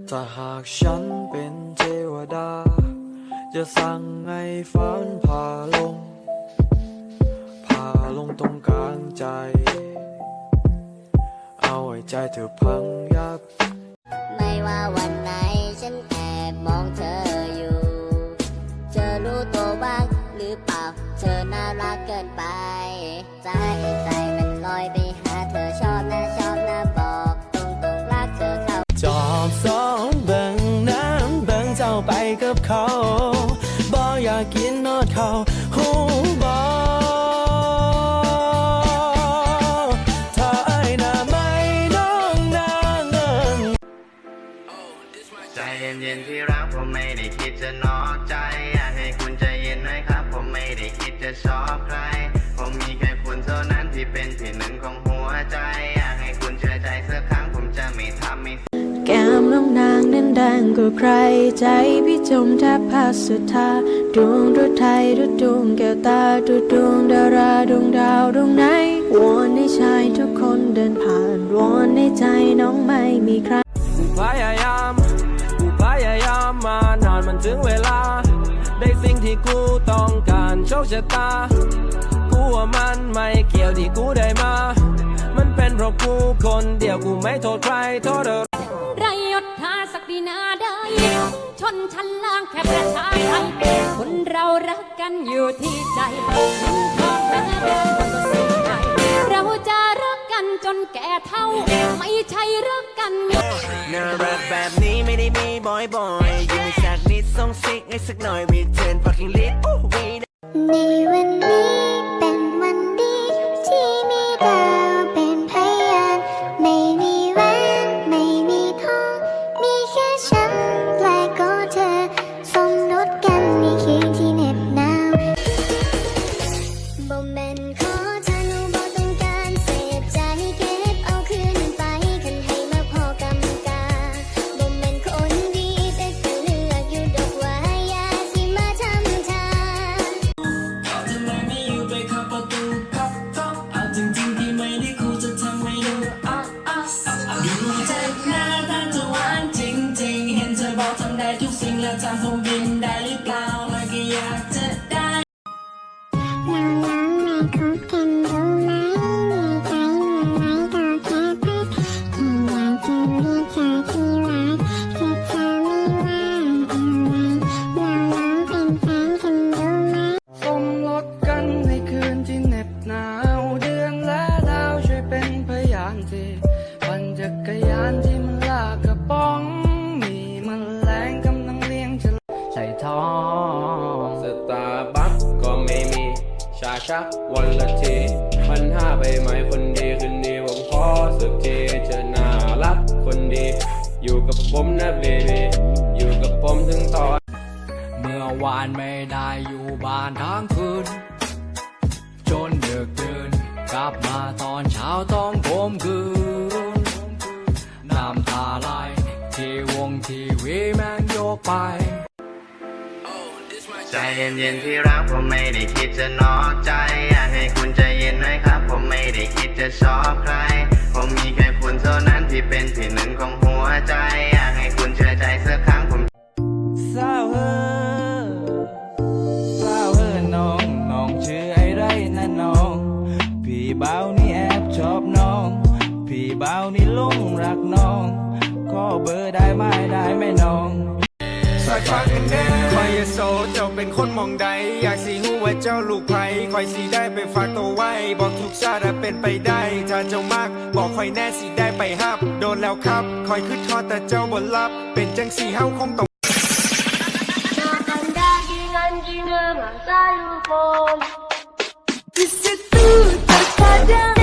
ถ้าหากฉันเป็นเทวดาจะสั่งให้ฝันพาลงตรงกลางใจเอาไว้ใจเธอพังยับไม่ว่าวันไหนฉันแอบมองเธออยู่เธอรู้ตัวบ้างหรือเปล่าเธอน่ารักเกินไปใจมันลอยไปหาเธอชอบนะบอกตรงรักเธอเข้าจอบสองเบิ่งน้ำเบิ่งเจ้าไปกับเขาบ่อยากกินนอดเขาหูบ่ใจเย็นๆที่รักผมไม่ได้คิดจะนอกใจอยากให้คุณใจเย็นหน่อยครับผมไม่ได้คิดจะชอบใครผมมีแค่คุณเท่านั้นที่เป็นที่หนึ่งของหัวใจอยากให้คุณเชื่อใจสักครั้งผมจะไม่ทำไม่แก้มน้องนางนั้นดังกว่าใครใจพี่จมแทบพัดสุดทาดวงฤทัยดวงแก้วตาดวงดาราดวงดาวดวงไหนวอนให้ชายทุกคนเดินผ่านวอนในใจน้องไม่มีใครพยายามมานานมันถึงเวลาได้สิ่งที่กูต้องการโชคชะตากูว่ามันไม่เกี่ยวที่กูได้มามันเป็นเพราะกูคนเดียวกูไม่โทษใครโทษเธอไรยศถาศักดินาได้ชนชั้นล่างแค่ประชาไทยคนเรารักกันอยู่ที่ใจเงินทองแพ้แรงมันก็สิ้นไปเราจะรักกันจนแก่เท่าไม่ใช่รักกันน่ารักแบบนี้ไม่ได้มีบ่อยๆยังไม่สักนิดส่งซิกให้สักหน่อย Return fucking lit ในวันนี้เป็นวันดีที่มีดาวเป็นพยานไม่มีแหวนไม่มีทองมีแค่ฉันและก็เธอสมรสกันในคืนที่เหน็บหนาวบ่แม่นขอทะนุบ่ต้องการเสพใจเก็บเอาคืนไปคันให้มาพอกำกาบ่แม่นคนดีแต่ก็เลือกอยู่ดอกว่าอย่าสิมาทำทาทำไมไม่อยู่ไปเข้าประตูก๊อกเอาจริงๆที่ไม่ได้กูจะทำให้ดูดูจากหน้าตาจะหวานจริงๆเห็นเธอบอกทำได้ทุกสิ่งแล้วจำผมบินได้หรือเปล่าแล้วก็อยากจะได้เราน้องไม่คบกันรู้ไหมมีใจเมื่อไรก็แค่พักแค่อยากจะเรียกเธอที่รักแต่เธอไม่ว่าอะไรเราน้องเป็นแฟนกันรู้ไหมสมรสกันในคืนที่เหน็บหนาวเดือนและดาวช่วยเป็นพยานทีปั่นจักรยานที่มันลากกระป๋องมีมันแรงกำลังเลี้ยงฉลามใส่ท้องสตาร์บัคก็ไม่มีชาชักวันละที1,500ไปไหมคนดีคืนนี้ผมขอสักทีเธอน่ารักคนดีอยู่กับผมนะเบบีอยู่กับผมถึงตอนเมื่อวานไม่ได้อยู่บ้านทั้งคืนจนดึกดื่นกลับมาตอนเช้าต้องผมคืนน้ำตาไหลที่วงทีวีแม่งโยกไปใจเย็นๆที่รักผมไม่ได้คิดจะนอกใจอยากให้คุณใจเย็นหน่อยครับผมไม่ได้คิดจะชอบใครผมมีแค่คุณเท่านั้นที่เป็นที่หนึ่งของหัวใจอยากให้คุณเชื่อใจสักครั้งผมสาวเฮอน้องชื่อไอ้ไรนะน้องพี่บ่าวนี่แอบชอบน้องพี่บ่าวนี่หลงรักน้องขอเบอร์ได้ไหมน้องสักพักกันแน่คอยโซเจ้าเป็นคนมองใดอยากสิหูว่าเจ้าลูกไผ่คอยสิได้ไปฝากตัวไว้บอกทุกชาติเป็นไปได้ถ้าเจ้ามากบอกคอยแน่สิได้ไปฮับโดนแล้วครับคอยขึ้นทอดแต่เจ้าบ่รับเป็นจังสีเฮาคงต้องDi situ terkadang